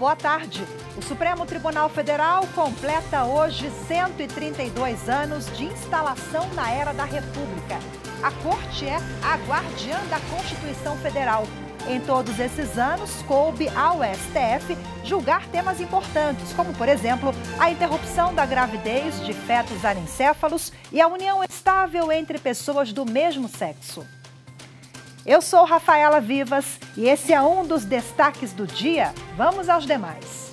boa tarde. O Supremo Tribunal Federal completa hoje 132 anos de instalação na era da República. A Corte é a guardiã da Constituição Federal. Em todos esses anos, coube ao STF julgar temas importantes, como, por exemplo, a interrupção da gravidez de fetos anencéfalos e a união estável entre pessoas do mesmo sexo. Eu sou Rafaela Vivas e esse é um dos destaques do dia. Vamos aos demais.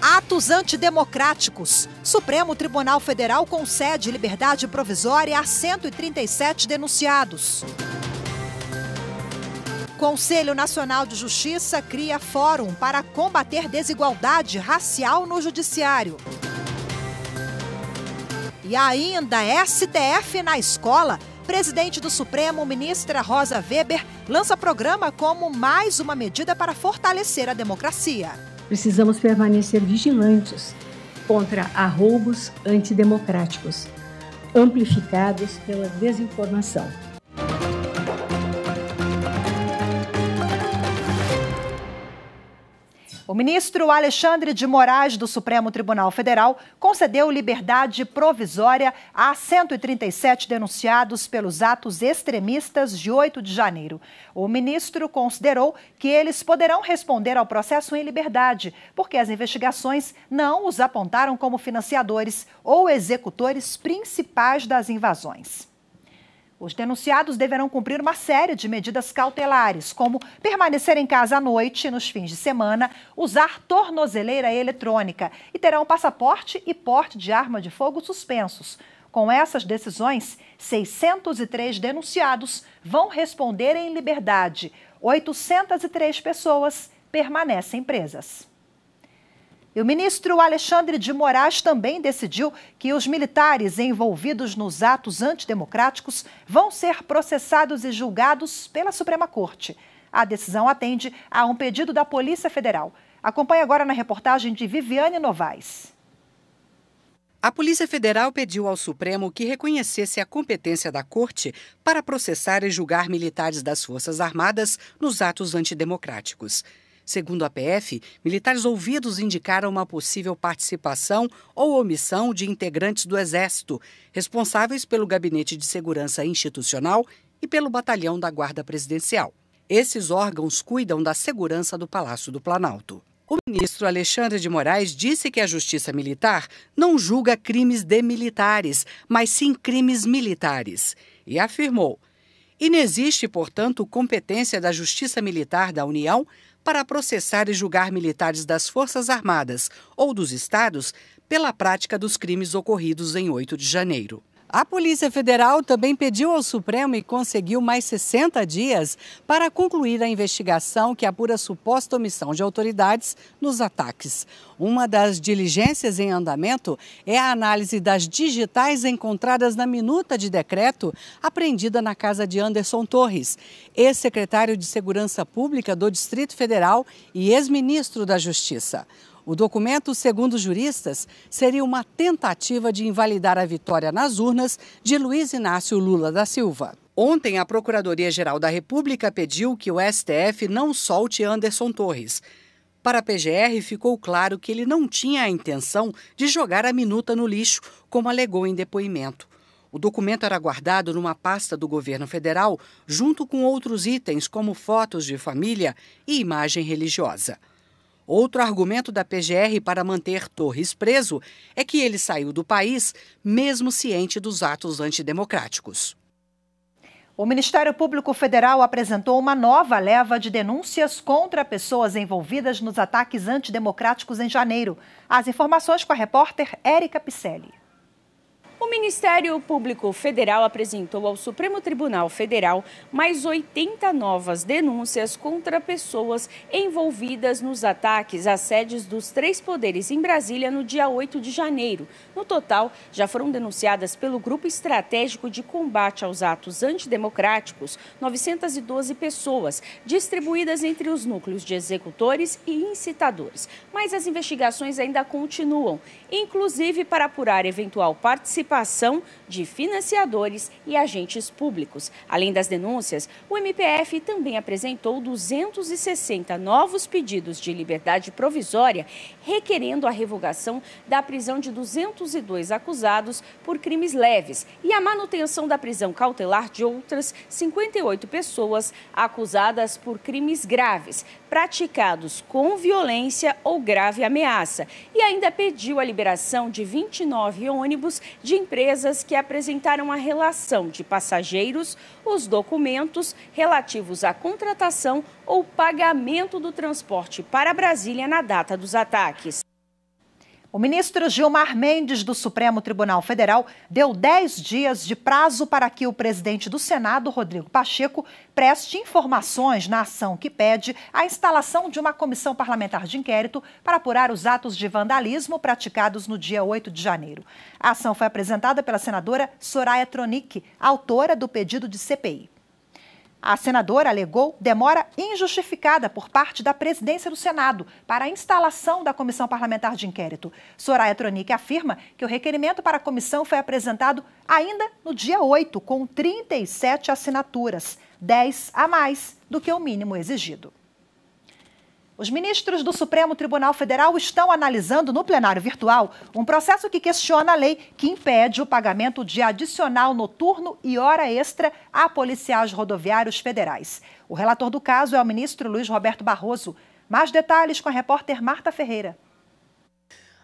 Atos antidemocráticos. Supremo Tribunal Federal concede liberdade provisória a 137 denunciados. Conselho Nacional de Justiça cria fórum para combater desigualdade racial no Judiciário. E ainda STF na escola. Presidente do Supremo, ministra Rosa Weber, lança programa como mais uma medida para fortalecer a democracia. Precisamos permanecer vigilantes contra arroubos antidemocráticos, amplificados pela desinformação. O ministro Alexandre de Moraes, do Supremo Tribunal Federal, concedeu liberdade provisória a 137 denunciados pelos atos extremistas de 8 de janeiro. O ministro considerou que eles poderão responder ao processo em liberdade, porque as investigações não os apontaram como financiadores ou executores principais das invasões. Os denunciados deverão cumprir uma série de medidas cautelares, como permanecer em casa à noite e nos fins de semana, usar tornozeleira eletrônica e terão passaporte e porte de arma de fogo suspensos. Com essas decisões, 603 denunciados vão responder em liberdade. 803 pessoas permanecem presas. E o ministro Alexandre de Moraes também decidiu que os militares envolvidos nos atos antidemocráticos vão ser processados e julgados pela Suprema Corte. A decisão atende a um pedido da Polícia Federal. Acompanhe agora na reportagem de Viviane Novaes. A Polícia Federal pediu ao Supremo que reconhecesse a competência da Corte para processar e julgar militares das Forças Armadas nos atos antidemocráticos. Segundo a PF, militares ouvidos indicaram uma possível participação ou omissão de integrantes do Exército, responsáveis pelo Gabinete de Segurança Institucional e pelo Batalhão da Guarda Presidencial. Esses órgãos cuidam da segurança do Palácio do Planalto. O ministro Alexandre de Moraes disse que a Justiça Militar não julga crimes de militares, mas sim crimes militares. E afirmou: inexiste, portanto, competência da Justiça Militar da União para processar e julgar militares das Forças Armadas ou dos Estados pela prática dos crimes ocorridos em 8 de janeiro. A Polícia Federal também pediu ao Supremo e conseguiu mais 60 dias para concluir a investigação que apura suposta omissão de autoridades nos ataques. Uma das diligências em andamento é a análise das digitais encontradas na minuta de decreto apreendida na casa de Anderson Torres, ex-secretário de Segurança Pública do Distrito Federal e ex-ministro da Justiça. O documento, segundo juristas, seria uma tentativa de invalidar a vitória nas urnas de Luiz Inácio Lula da Silva. Ontem, a Procuradoria-Geral da República pediu que o STF não solte Anderson Torres. Para a PGR, ficou claro que ele não tinha a intenção de jogar a minuta no lixo, como alegou em depoimento. O documento era guardado numa pasta do governo federal, junto com outros itens, como fotos de família e imagem religiosa. Outro argumento da PGR para manter Torres preso é que ele saiu do país mesmo ciente dos atos antidemocráticos. O Ministério Público Federal apresentou uma nova leva de denúncias contra pessoas envolvidas nos ataques antidemocráticos em janeiro. As informações com a repórter Érica Picelli. O Ministério Público Federal apresentou ao Supremo Tribunal Federal mais 80 novas denúncias contra pessoas envolvidas nos ataques às sedes dos 3 poderes em Brasília no dia 8 de janeiro. No total, já foram denunciadas pelo Grupo Estratégico de Combate aos Atos Antidemocráticos 912 pessoas, distribuídas entre os núcleos de executores e incitadores. Mas as investigações ainda continuam, inclusive para apurar eventual participação participação de financiadores e agentes públicos. Além das denúncias, o MPF também apresentou 260 novos pedidos de liberdade provisória, requerendo a revogação da prisão de 202 acusados por crimes leves e a manutenção da prisão cautelar de outras 58 pessoas acusadas por crimes graves, praticados com violência ou grave ameaça. E ainda pediu a liberação de 29 ônibus de empresas que apresentaram a relação de passageiros, os documentos relativos à contratação ou pagamento do transporte para Brasília na data dos ataques. O ministro Gilmar Mendes, do Supremo Tribunal Federal, deu 10 dias de prazo para que o presidente do Senado, Rodrigo Pacheco, preste informações na ação que pede a instalação de uma comissão parlamentar de inquérito para apurar os atos de vandalismo praticados no dia 8 de janeiro. A ação foi apresentada pela senadora Soraya Tronic, autora do pedido de CPI. A senadora alegou demora injustificada por parte da presidência do Senado para a instalação da comissão parlamentar de inquérito. Soraya Tronic afirma que o requerimento para a comissão foi apresentado ainda no dia 8, com 37 assinaturas, 10 a mais do que o mínimo exigido. Os ministros do Supremo Tribunal Federal estão analisando no plenário virtual um processo que questiona a lei que impede o pagamento de adicional noturno e hora extra a policiais rodoviários federais. O relator do caso é o ministro Luiz Roberto Barroso. Mais detalhes com a repórter Marta Ferreira.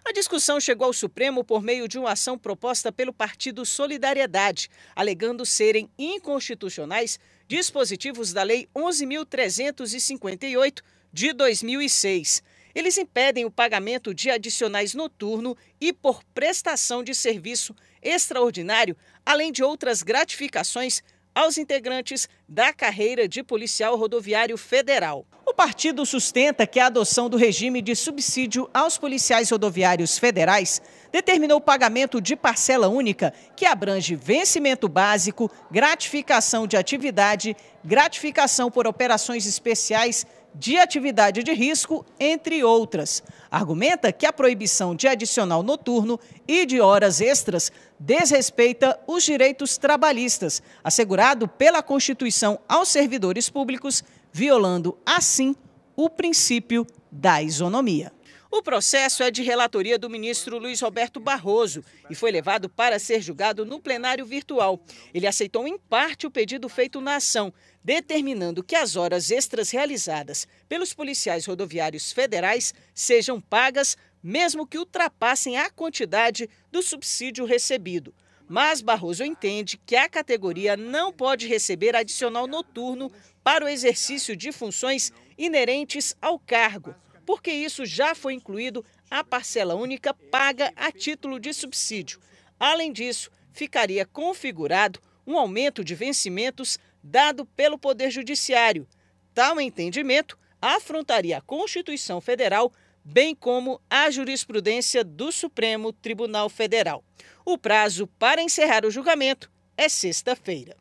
A discussão chegou ao Supremo por meio de uma ação proposta pelo Partido Solidariedade, alegando serem inconstitucionais dispositivos da Lei 11.358, de 2006. Eles impedem o pagamento de adicionais noturno e por prestação de serviço extraordinário, além de outras gratificações aos integrantes da carreira de policial rodoviário federal. O partido sustenta que a adoção do regime de subsídio aos policiais rodoviários federais determinou o pagamento de parcela única que abrange vencimento básico, gratificação de atividade, gratificação por operações especiais de atividade de risco, entre outras. Argumenta que a proibição de adicional noturno e de horas extras desrespeita os direitos trabalhistas, assegurado pela Constituição aos servidores públicos, violando, assim, o princípio da isonomia. O processo é de relatoria do ministro Luiz Roberto Barroso e foi levado para ser julgado no plenário virtual. Ele aceitou em parte o pedido feito na ação, determinando que as horas extras realizadas pelos policiais rodoviários federais sejam pagas, mesmo que ultrapassem a quantidade do subsídio recebido. Mas Barroso entende que a categoria não pode receber adicional noturno para o exercício de funções inerentes ao cargo, porque isso já foi incluído a parcela única paga a título de subsídio. Além disso, ficaria configurado um aumento de vencimentos dado pelo Poder Judiciário. Tal entendimento afrontaria a Constituição Federal, bem como a jurisprudência do Supremo Tribunal Federal. O prazo para encerrar o julgamento é sexta-feira.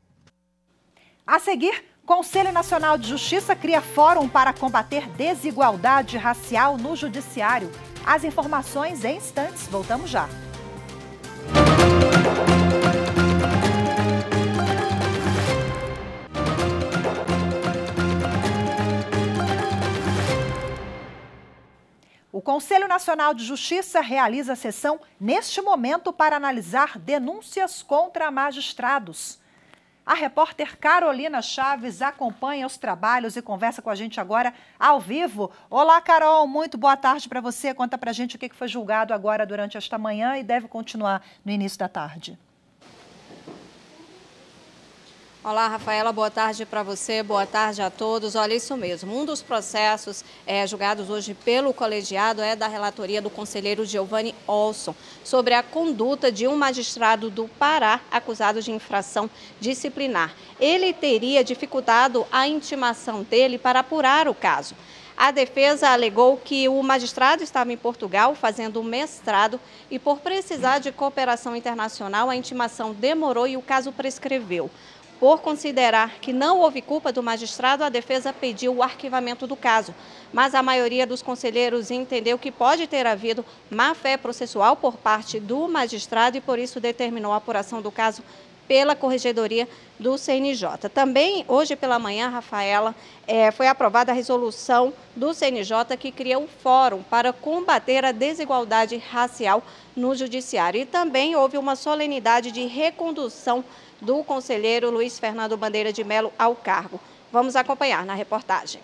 A seguir, Conselho Nacional de Justiça cria fórum para combater desigualdade racial no Judiciário. As informações em instantes. Voltamos já. O Conselho Nacional de Justiça realiza sessão neste momento para analisar denúncias contra magistrados. A repórter Carolina Chaves acompanha os trabalhos e conversa com a gente agora ao vivo. Olá, Carol, muito boa tarde para você. Conta para a gente o que foi julgado agora durante esta manhã e deve continuar no início da tarde. Olá, Rafaela, boa tarde para você, boa tarde a todos. Olha, isso mesmo, um dos processos julgados hoje pelo colegiado é da relatoria do conselheiro Giovanni Olson sobre a conduta de um magistrado do Pará acusado de infração disciplinar. Ele teria dificultado a intimação dele para apurar o caso. A defesa alegou que o magistrado estava em Portugal fazendo mestrado e, por precisar de cooperação internacional, a intimação demorou e o caso prescreveu. Por considerar que não houve culpa do magistrado, a defesa pediu o arquivamento do caso. Mas a maioria dos conselheiros entendeu que pode ter havido má-fé processual por parte do magistrado e, por isso, determinou a apuração do caso pela Corregedoria do CNJ. Também, hoje pela manhã, Rafaela, foi aprovada a resolução do CNJ que cria um fórum para combater a desigualdade racial no Judiciário. E também houve uma solenidade de recondução do conselheiro Luiz Fernando Bandeira de Mello ao cargo. Vamos acompanhar na reportagem.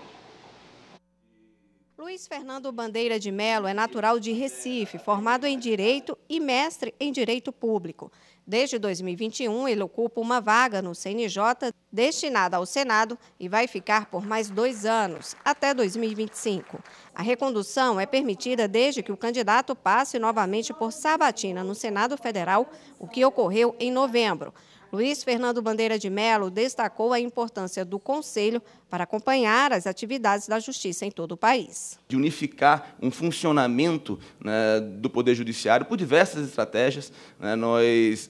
Luiz Fernando Bandeira de Mello é natural de Recife, formado em Direito e mestre em Direito Público. Desde 2021, ele ocupa uma vaga no CNJ destinada ao Senado e vai ficar por mais 2 anos, até 2025. A recondução é permitida desde que o candidato passe novamente por sabatina no Senado Federal, o que ocorreu em novembro. Luiz Fernando Bandeira de Mello destacou a importância do Conselho para acompanhar as atividades da Justiça em todo o país. De unificar um funcionamento, né, do Poder Judiciário por diversas estratégias, né, nós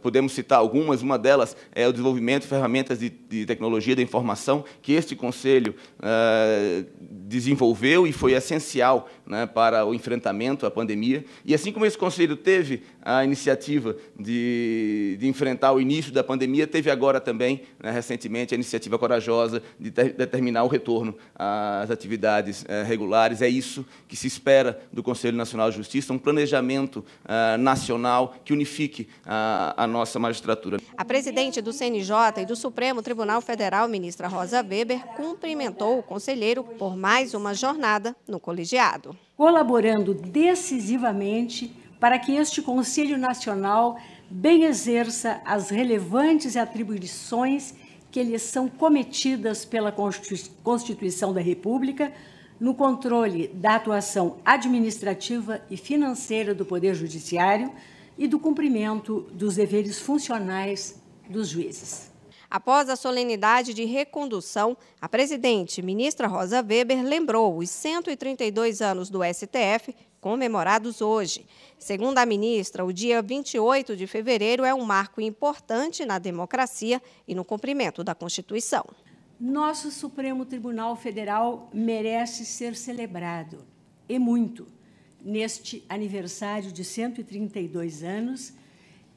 podemos citar algumas. Uma delas é o desenvolvimento de ferramentas de tecnologia da informação, que este Conselho desenvolveu e foi essencial, né, para o enfrentamento à pandemia. E assim como esse Conselho teve a iniciativa de enfrentar o início da pandemia, teve agora também, né, recentemente, a iniciativa corajosa de determinar o retorno às atividades regulares. É isso que se espera do Conselho Nacional de Justiça, um planejamento nacional que unifique a nossa magistratura. A presidente do CNJ e do Supremo Tribunal Federal, ministra Rosa Weber, cumprimentou o conselheiro por mais uma jornada no colegiado. Colaborando decisivamente para que este Conselho Nacional bem exerça as relevantes atribuições que lhes são cometidas pela Constituição da República no controle da atuação administrativa e financeira do Poder Judiciário e do cumprimento dos deveres funcionais dos juízes. Após a solenidade de recondução, a presidente, ministra Rosa Weber, lembrou os 132 anos do STF, comemorados hoje. Segundo a ministra, o dia 28 de fevereiro é um marco importante na democracia e no cumprimento da Constituição. Nosso Supremo Tribunal Federal merece ser celebrado, e muito, neste aniversário de 132 anos,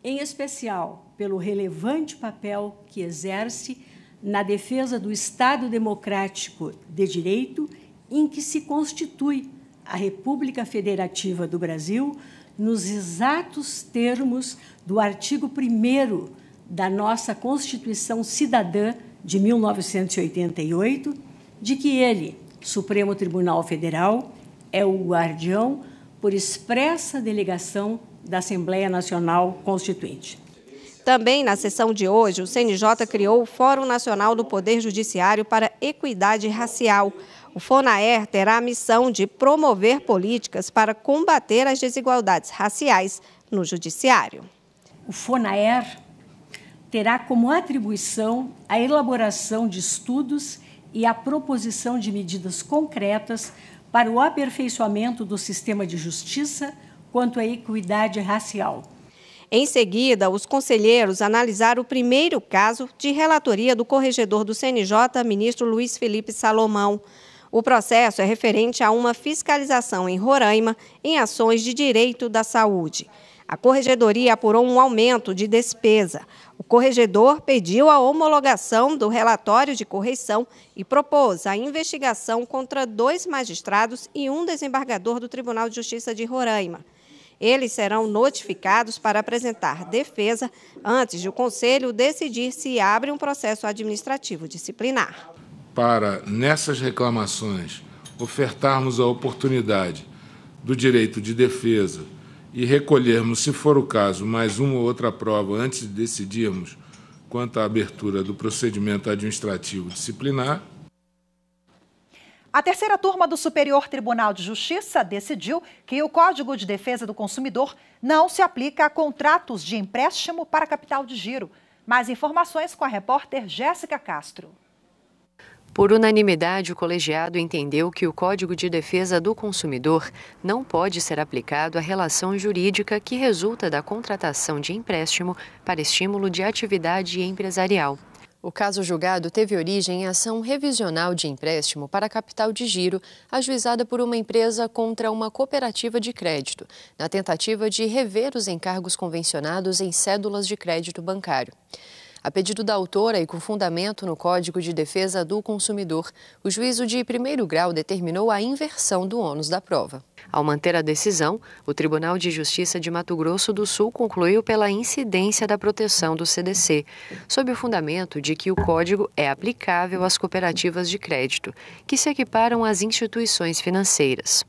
em especial pelo relevante papel que exerce na defesa do Estado Democrático de Direito, em que se constitui a República Federativa do Brasil, nos exatos termos do artigo 1º da nossa Constituição Cidadã de 1988, de que ele, Supremo Tribunal Federal, é o guardião por expressa delegação da Assembleia Nacional Constituinte. Também na sessão de hoje, o CNJ criou o Fórum Nacional do Poder Judiciário para Equidade Racial. O FONAER terá a missão de promover políticas para combater as desigualdades raciais no Judiciário. O FONAER terá como atribuição a elaboração de estudos e a proposição de medidas concretas para o aperfeiçoamento do sistema de justiça quanto à equidade racial. Em seguida, os conselheiros analisaram o primeiro caso de relatoria do corregedor do CNJ, ministro Luiz Felipe Salomão. O processo é referente a uma fiscalização em Roraima em ações de direito da saúde. A corregedoria apurou um aumento de despesa. O corregedor pediu a homologação do relatório de correição e propôs a investigação contra 2 magistrados e um desembargador do Tribunal de Justiça de Roraima. Eles serão notificados para apresentar defesa antes de o Conselho decidir se abre um processo administrativo disciplinar. Para, nessas reclamações, ofertarmos a oportunidade do direito de defesa e recolhermos, se for o caso, mais uma ou outra prova antes de decidirmos quanto à abertura do procedimento administrativo disciplinar. A terceira turma do Superior Tribunal de Justiça decidiu que o Código de Defesa do Consumidor não se aplica a contratos de empréstimo para capital de giro. Mais informações com a repórter Jéssica Castro. Por unanimidade, o colegiado entendeu que o Código de Defesa do Consumidor não pode ser aplicado à relação jurídica que resulta da contratação de empréstimo para estímulo de atividade empresarial. O caso julgado teve origem em ação revisional de empréstimo para capital de giro, ajuizada por uma empresa contra uma cooperativa de crédito, na tentativa de rever os encargos convencionados em cédulas de crédito bancário. A pedido da autora e com fundamento no Código de Defesa do Consumidor, o juízo de primeiro grau determinou a inversão do ônus da prova. Ao manter a decisão, o Tribunal de Justiça de Mato Grosso do Sul concluiu pela incidência da proteção do CDC, sob o fundamento de que o Código é aplicável às cooperativas de crédito, que se equiparam às instituições financeiras.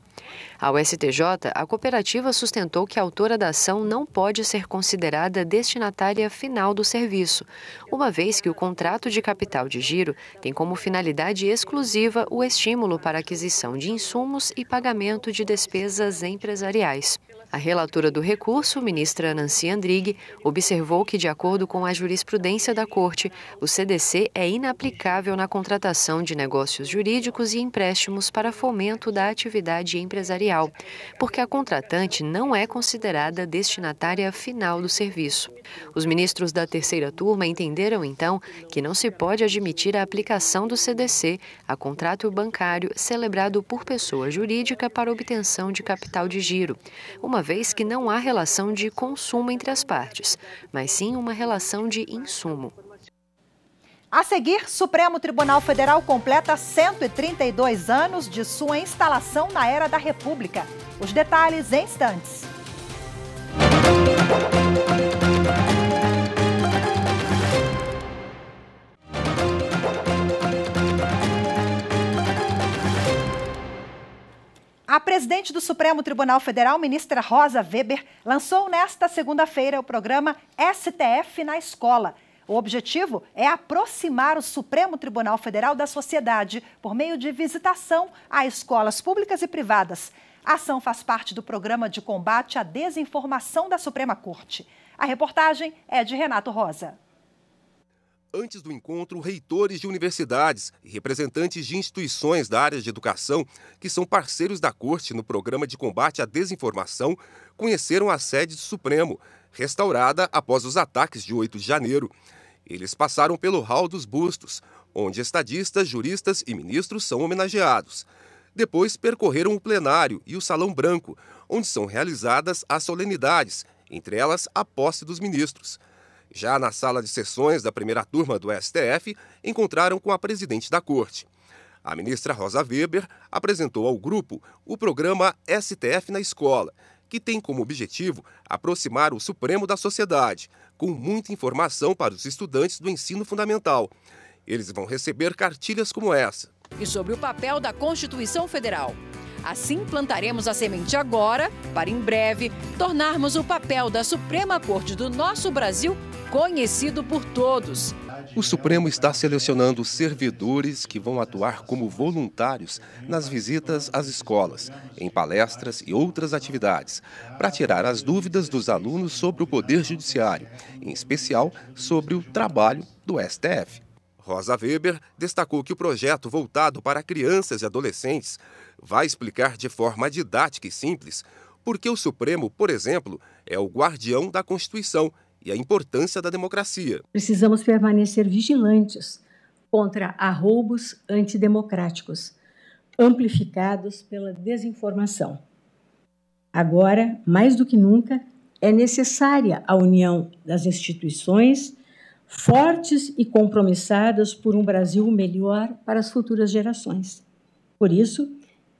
Ao STJ, a cooperativa sustentou que a autora da ação não pode ser considerada destinatária final do serviço, uma vez que o contrato de capital de giro tem como finalidade exclusiva o estímulo para aquisição de insumos e pagamento de despesas empresariais. A relatora do recurso, ministra Nancy Andrighi, observou que, de acordo com a jurisprudência da Corte, o CDC é inaplicável na contratação de negócios jurídicos e empréstimos para fomento da atividade empresarial, porque a contratante não é considerada destinatária final do serviço. Os ministros da terceira turma entenderam, então, que não se pode admitir a aplicação do CDC a contrato bancário celebrado por pessoa jurídica para obtenção de capital de giro, uma vez que não há relação de consumo entre as partes, mas sim uma relação de insumo. A seguir, Supremo Tribunal Federal completa 132 anos de sua instalação na era da República. Os detalhes em instantes. A presidente do Supremo Tribunal Federal, ministra Rosa Weber, lançou nesta segunda-feira o programa STF na Escola. O objetivo é aproximar o Supremo Tribunal Federal da sociedade por meio de visitação a escolas públicas e privadas. A ação faz parte do programa de combate à desinformação da Suprema Corte. A reportagem é de Renato Rosa. Antes do encontro, reitores de universidades e representantes de instituições da área de educação, que são parceiros da Corte no programa de combate à desinformação, conheceram a sede do Supremo, restaurada após os ataques de 8 de janeiro. Eles passaram pelo Hall dos Bustos, onde estadistas, juristas e ministros são homenageados. Depois percorreram o plenário e o Salão Branco, onde são realizadas as solenidades, entre elas a posse dos ministros. Já na sala de sessões da primeira turma do STF, encontraram com a presidente da Corte. A ministra Rosa Weber apresentou ao grupo o programa STF na Escola, que tem como objetivo aproximar o Supremo da sociedade, com muita informação para os estudantes do ensino fundamental. Eles vão receber cartilhas como essa. E sobre o papel da Constituição Federal. Assim, plantaremos a semente agora, para em breve tornarmos o papel da Suprema Corte do nosso Brasil conhecido por todos. O Supremo está selecionando servidores que vão atuar como voluntários nas visitas às escolas, em palestras e outras atividades, para tirar as dúvidas dos alunos sobre o Poder Judiciário, em especial sobre o trabalho do STF. Rosa Weber destacou que o projeto voltado para crianças e adolescentes vai explicar de forma didática e simples porque o Supremo, por exemplo, é o guardião da Constituição e a importância da democracia. Precisamos permanecer vigilantes contra arroubos antidemocráticos, amplificados pela desinformação. Agora, mais do que nunca, é necessária a união das instituições fortes e compromissadas por um Brasil melhor para as futuras gerações. Por isso,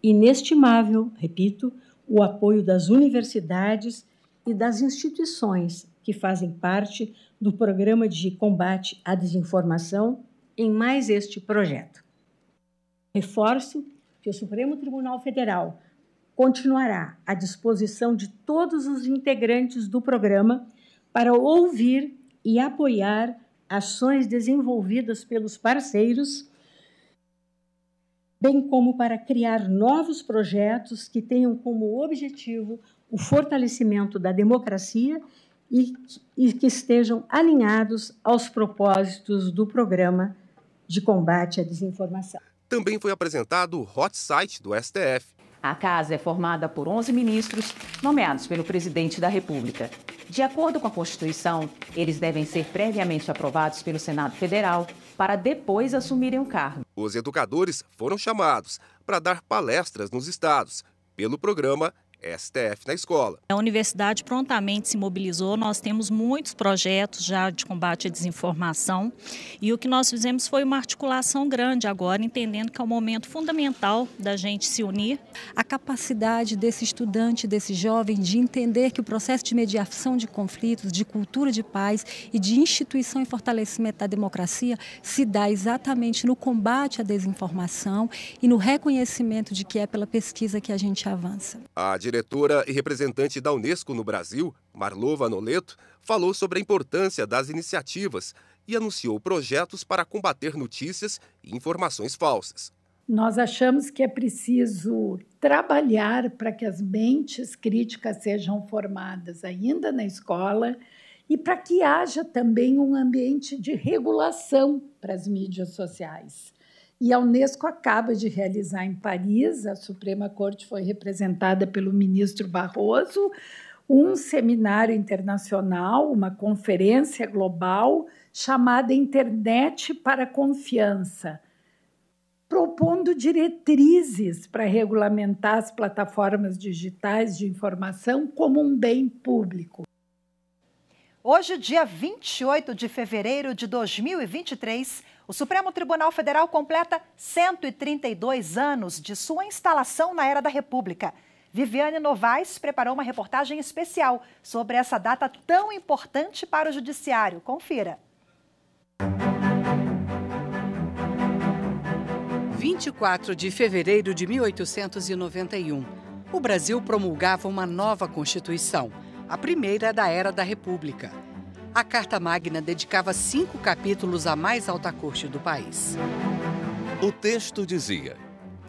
inestimável, repito, o apoio das universidades e das instituições que fazem parte do Programa de Combate à Desinformação em mais este projeto. Reforço que o Supremo Tribunal Federal continuará à disposição de todos os integrantes do programa para ouvir e apoiar ações desenvolvidas pelos parceiros, bem como para criar novos projetos que tenham como objetivo o fortalecimento da democracia e que estejam alinhados aos propósitos do programa de Combate à Desinformação. Também foi apresentado o Hot Site do STF. A casa é formada por 11 ministros nomeados pelo presidente da República. De acordo com a Constituição, eles devem ser previamente aprovados pelo Senado Federal para depois assumirem o cargo. Os educadores foram chamados para dar palestras nos estados pelo programa STF na Escola. A universidade prontamente se mobilizou, nós temos muitos projetos já de combate à desinformação e o que nós fizemos foi uma articulação grande agora, entendendo que é um momento fundamental da gente se unir. A capacidade desse estudante, desse jovem, de entender que o processo de mediação de conflitos, de cultura de paz e de instituição e fortalecimento da democracia se dá exatamente no combate à desinformação e no reconhecimento de que é pela pesquisa que a gente avança. A diretora e representante da Unesco no Brasil, Marlova Noleto, falou sobre a importância das iniciativas e anunciou projetos para combater notícias e informações falsas. Nós achamos que é preciso trabalhar para que as mentes críticas sejam formadas ainda na escola e para que haja também um ambiente de regulação para as mídias sociais. E a Unesco acaba de realizar em Paris, a Suprema Corte foi representada pelo ministro Barroso, um seminário internacional, uma conferência global chamada Internet para a Confiança, propondo diretrizes para regulamentar as plataformas digitais de informação como um bem público. Hoje, dia 28 de fevereiro de 2023, o Supremo Tribunal Federal completa 132 anos de sua instalação na Era da República. Viviane Novaes preparou uma reportagem especial sobre essa data tão importante para o Judiciário. Confira. 24 de fevereiro de 1891, o Brasil promulgava uma nova Constituição, a primeira da Era da República. A Carta Magna dedicava 5 capítulos à mais alta corte do país. O texto dizia: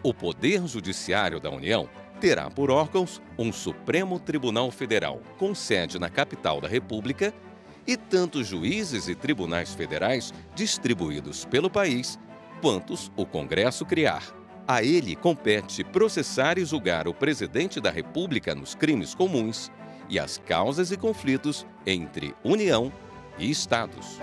o Poder Judiciário da União terá por órgãos um Supremo Tribunal Federal, com sede na capital da República, e tanto juízes e tribunais federais distribuídos pelo país, quantos o Congresso criar. A ele compete processar e julgar o Presidente da República nos crimes comuns e as causas e conflitos entre União e Estados.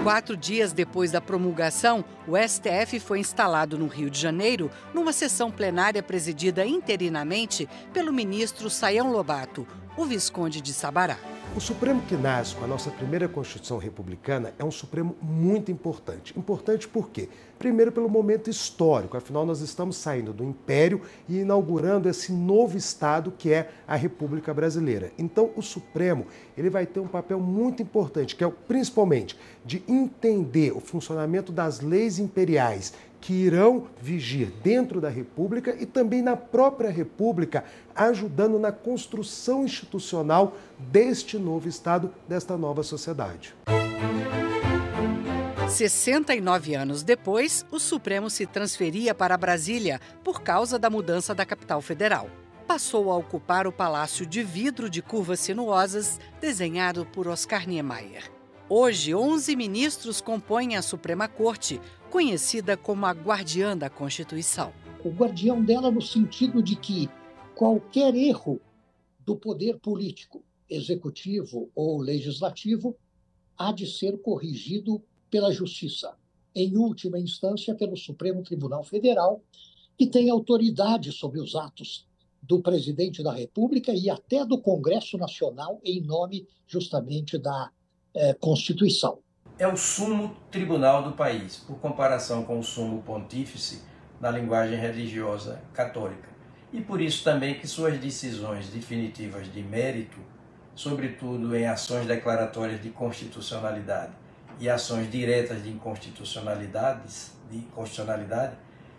4 dias depois da promulgação, o STF foi instalado no Rio de Janeiro, numa sessão plenária presidida interinamente pelo ministro Sayão Lobato, o Visconde de Sabará. O Supremo que nasce com a nossa primeira Constituição republicana é um Supremo muito importante. Importante por quê? Primeiro, pelo momento histórico, afinal nós estamos saindo do Império e inaugurando esse novo Estado que é a República Brasileira. Então o Supremo ele vai ter um papel muito importante, que é principalmente de entender o funcionamento das leis imperiais que irão vigir dentro da República e também na própria República, ajudando na construção institucional deste novo Estado, desta nova sociedade. 69 anos depois, o Supremo se transferia para Brasília por causa da mudança da capital federal. Passou a ocupar o Palácio de Vidro de Curvas Sinuosas, desenhado por Oscar Niemeyer. Hoje, 11 ministros compõem a Suprema Corte, conhecida como a guardiã da Constituição. O guardião dela no sentido de que qualquer erro do poder político, executivo ou legislativo, há de ser corrigido pela Justiça, em última instância pelo Supremo Tribunal Federal, que tem autoridade sobre os atos do Presidente da República e até do Congresso Nacional, em nome justamente da Constituição. É o sumo tribunal do país, por comparação com o sumo pontífice na linguagem religiosa católica. E por isso também que suas decisões definitivas de mérito, sobretudo em ações declaratórias de constitucionalidade e ações diretas de inconstitucionalidade,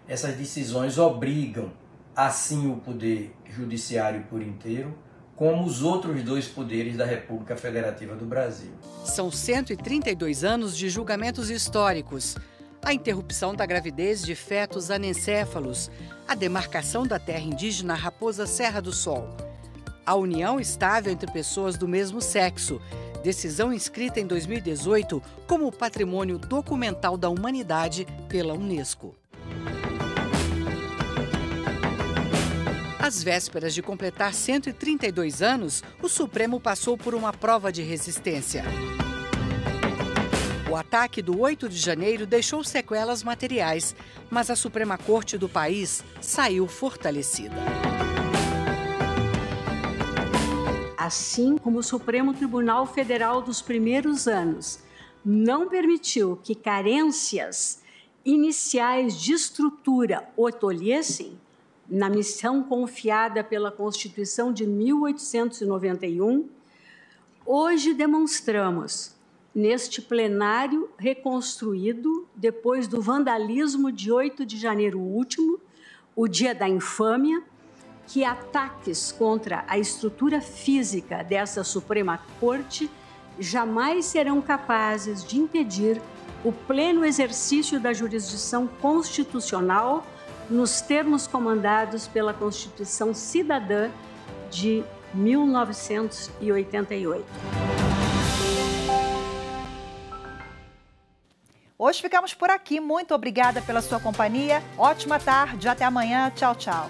essas decisões obrigam assim o poder judiciário por inteiro, como os outros 2 poderes da República Federativa do Brasil. São 132 anos de julgamentos históricos. A interrupção da gravidez de fetos anencéfalos, a demarcação da terra indígena Raposa Serra do Sol, a união estável entre pessoas do mesmo sexo, Decisão inscrita em 2018 como Patrimônio Documental da Humanidade pela Unesco. Às vésperas de completar 132 anos, o Supremo passou por uma prova de resistência. O ataque do 8 de janeiro deixou sequelas materiais, mas a Suprema Corte do país saiu fortalecida. Assim como o Supremo Tribunal Federal dos primeiros anos não permitiu que carências iniciais de estrutura o tolhessem, na missão confiada pela Constituição de 1891, hoje demonstramos, neste plenário reconstruído depois do vandalismo de 8 de janeiro último, o dia da infâmia, que ataques contra a estrutura física dessa Suprema Corte jamais serão capazes de impedir o pleno exercício da jurisdição constitucional nos termos comandados pela Constituição Cidadã de 1988. Hoje ficamos por aqui. Muito obrigada pela sua companhia. Ótima tarde. Até amanhã. Tchau, tchau.